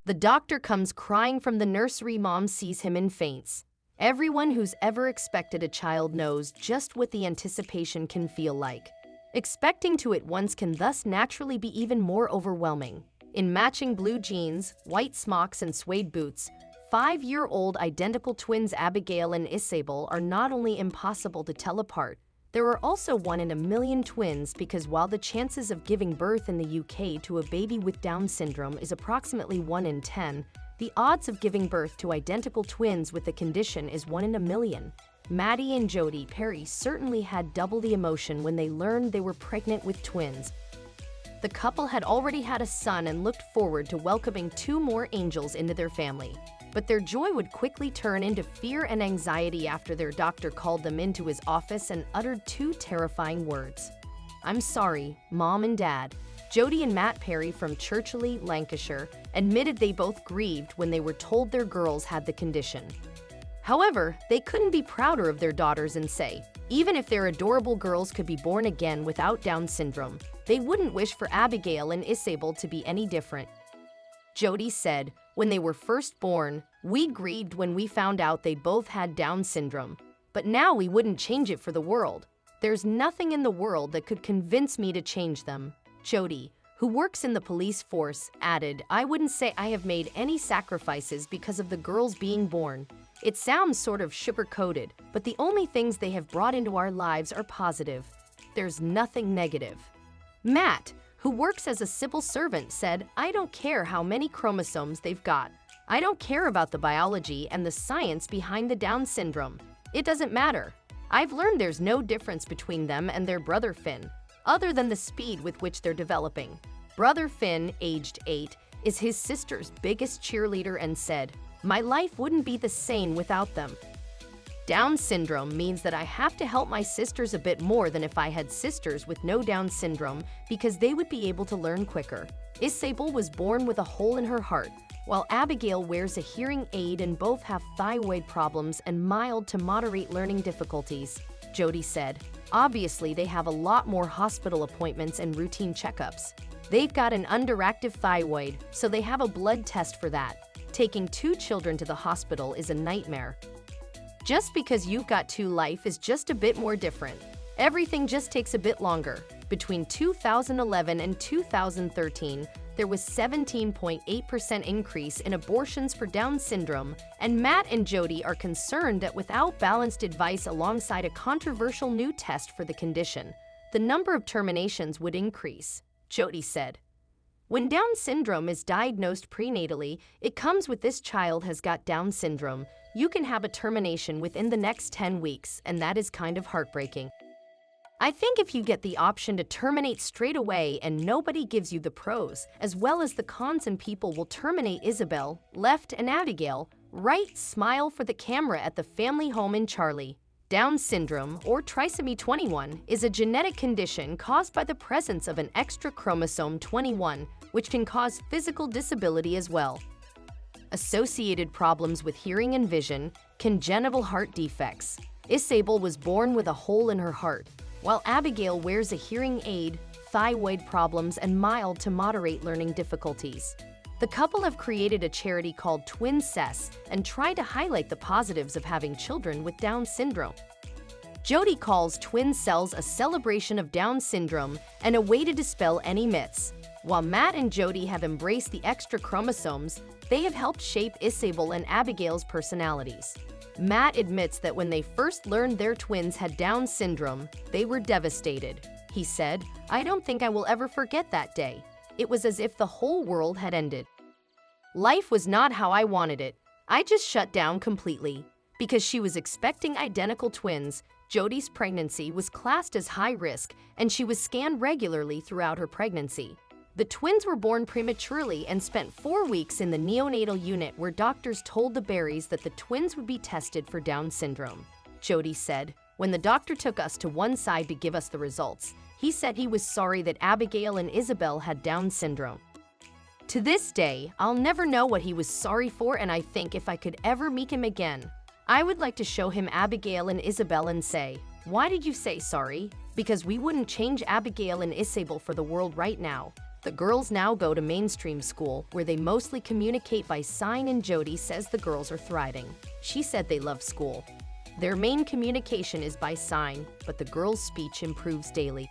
The doctor comes crying from the nursery. Mom sees him and faints. Everyone who's ever expected a child knows just what the anticipation can feel like. Expecting to at once can thus naturally be even more overwhelming. In matching blue jeans, white smocks, and suede boots, 5-year-old identical twins Abigail and Isabel are not only impossible to tell apart, there are also 1 in a million twins because while the chances of giving birth in the UK to a baby with Down syndrome is approximately 1 in 10, the odds of giving birth to identical twins with the condition is 1 in a million. Maddie and Jody Perry certainly had double the emotion when they learned they were pregnant with twins. The couple had already had a son and looked forward to welcoming 2 more angels into their family. But their joy would quickly turn into fear and anxiety after their doctor called them into his office and uttered 2 terrifying words. "I'm sorry, Mom and Dad." Jody and Matt Perry from Churchley, Lancashire, admitted they both grieved when they were told their girls had the condition. However, they couldn't be prouder of their daughters and say, even if their adorable girls could be born again without Down syndrome, they wouldn't wish for Abigail and Isabel to be any different. Jody said, "When they were first born, we grieved when we found out they both had Down syndrome. But now we wouldn't change it for the world. There's nothing in the world that could convince me to change them." Jody, who works in the police force, added, "I wouldn't say I have made any sacrifices because of the girls being born. It sounds sort of sugar-coated, but the only things they have brought into our lives are positive. There's nothing negative." Matt, who works as a civil servant, said, "I don't care how many chromosomes they've got. I don't care about the biology and the science behind the Down syndrome. It doesn't matter. I've learned there's no difference between them and their brother Finn, other than the speed with which they're developing." Brother Finn, aged 8, is his sister's biggest cheerleader and said, "My life wouldn't be the same without them. Down syndrome means that I have to help my sisters a bit more than if I had sisters with no Down syndrome because they would be able to learn quicker." Isabel was born with a hole in her heart, while Abigail wears a hearing aid and both have thyroid problems and mild to moderate learning difficulties. Jody said, "Obviously, they have a lot more hospital appointments and routine checkups. They've got an underactive thyroid, so they have a blood test for that. Taking 2 children to the hospital is a nightmare. Just because you've got 2 life is just a bit more different. Everything just takes a bit longer." Between 2011 and 2013, there was 17.8% increase in abortions for Down syndrome, and Matt and Jody are concerned that without balanced advice alongside a controversial new test for the condition, the number of terminations would increase. Jody said, "When Down syndrome is diagnosed prenatally, it comes with this child has got Down syndrome. You can have a termination within the next 10 weeks, and that is kind of heartbreaking. I think if you get the option to terminate straight away and nobody gives you the pros, as well as the cons, and people will terminate Isabel, left, and Abigail, right, smile for the camera at the family home in Charlie." Down syndrome, or trisomy 21, is a genetic condition caused by the presence of an extra chromosome 21, which can cause physical disability as well. Associated problems with hearing and vision, congenital heart defects. Isabel was born with a hole in her heart, while Abigail wears a hearing aid, thyroid problems, and mild to moderate learning difficulties. The couple have created a charity called Twin Cess and try to highlight the positives of having children with Down syndrome. Jody calls Twin Cells a celebration of Down syndrome and a way to dispel any myths. While Matt and Jody have embraced the extra chromosomes, they have helped shape Isabel and Abigail's personalities. Matt admits that when they first learned their twins had Down syndrome, they were devastated. He said, "I don't think I will ever forget that day. It was as if the whole world had ended. Life was not how I wanted it. I just shut down completely." Because she was expecting identical twins, Jody's pregnancy was classed as high risk and she was scanned regularly throughout her pregnancy. The twins were born prematurely and spent 4 weeks in the neonatal unit where doctors told the Berries that the twins would be tested for Down syndrome. Jody said, "When the doctor took us to one side to give us the results, he said he was sorry that Abigail and Isabel had Down syndrome. To this day, I'll never know what he was sorry for, and I think if I could ever meet him again, I would like to show him Abigail and Isabel and say, 'Why did you say sorry?' Because we wouldn't change Abigail and Isabel for the world right now." The girls now go to mainstream school, where they mostly communicate by sign, and Jody says the girls are thriving. She said they love school. Their main communication is by sign, but the girls' speech improves daily.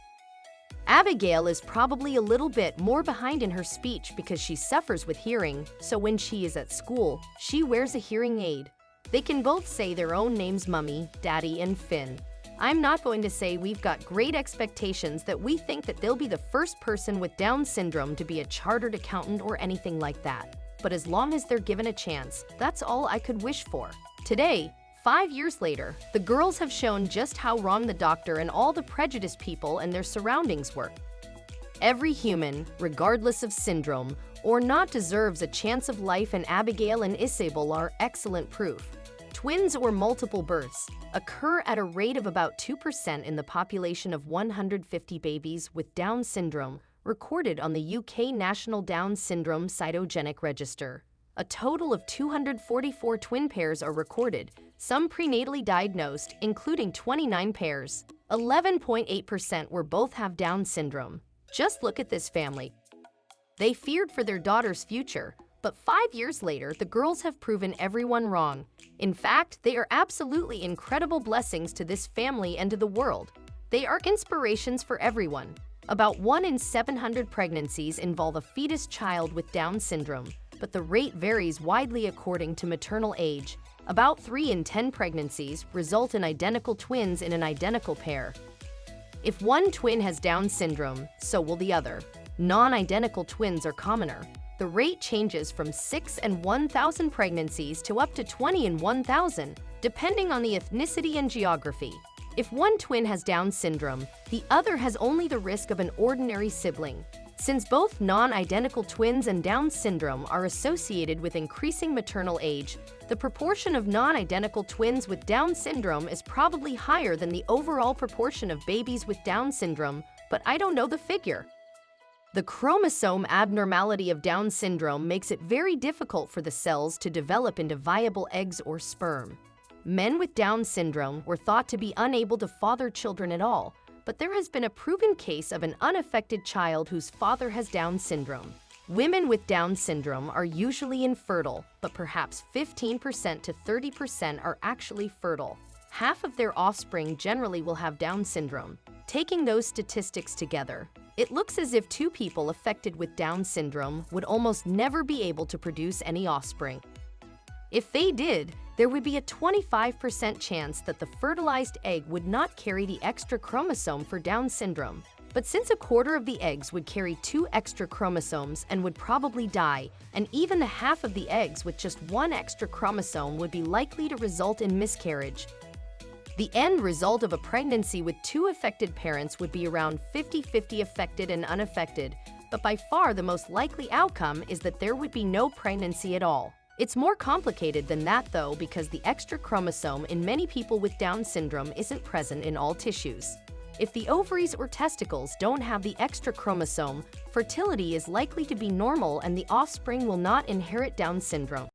Abigail is probably a little bit more behind in her speech because she suffers with hearing, so when she is at school, she wears a hearing aid. They can both say their own names, Mummy, Daddy, and Finn. I'm not going to say we've got great expectations that we think that they'll be the first person with Down syndrome to be a chartered accountant or anything like that. But as long as they're given a chance, that's all I could wish for. Today, 5 years later, the girls have shown just how wrong the doctor and all the prejudiced people and their surroundings were. Every human, regardless of syndrome or not, deserves a chance of life, and Abigail and Isabel are excellent proof. Twins or multiple births occur at a rate of about 2% in the population of 150 babies with Down syndrome recorded on the UK National Down Syndrome Cytogenic Register. A total of 244 twin pairs are recorded, some prenatally diagnosed, including 29 pairs. 11.8% were both have Down syndrome. Just look at this family. They feared for their daughter's future, but 5 years later, the girls have proven everyone wrong. In fact, they are absolutely incredible blessings to this family and to the world. They are inspirations for everyone. About 1 in 700 pregnancies involve a fetus child with Down syndrome, but the rate varies widely according to maternal age. About 3 in 10 pregnancies result in identical twins in an identical pair. If one twin has Down syndrome, so will the other. Non-identical twins are commoner. The rate changes from 6 in 1,000 pregnancies to up to 20 in 1,000, depending on the ethnicity and geography. If one twin has Down syndrome, the other has only the risk of an ordinary sibling. Since both non-identical twins and Down syndrome are associated with increasing maternal age, the proportion of non-identical twins with Down syndrome is probably higher than the overall proportion of babies with Down syndrome, but I don't know the figure. The chromosome abnormality of Down syndrome makes it very difficult for the cells to develop into viable eggs or sperm. Men with Down syndrome were thought to be unable to father children at all, but there has been a proven case of an unaffected child whose father has Down syndrome. Women with Down syndrome are usually infertile, but perhaps 15% to 30% are actually fertile. Half of their offspring generally will have Down syndrome. Taking those statistics together, it looks as if 2 people affected with Down syndrome would almost never be able to produce any offspring. If they did, there would be a 25% chance that the fertilized egg would not carry the extra chromosome for Down syndrome. But since a quarter of the eggs would carry 2 extra chromosomes and would probably die, and even the half of the eggs with just 1 extra chromosome would be likely to result in miscarriage. The end result of a pregnancy with 2 affected parents would be around 50-50 affected and unaffected, but by far the most likely outcome is that there would be no pregnancy at all. It's more complicated than that though, because the extra chromosome in many people with Down syndrome isn't present in all tissues. If the ovaries or testicles don't have the extra chromosome, fertility is likely to be normal and the offspring will not inherit Down syndrome.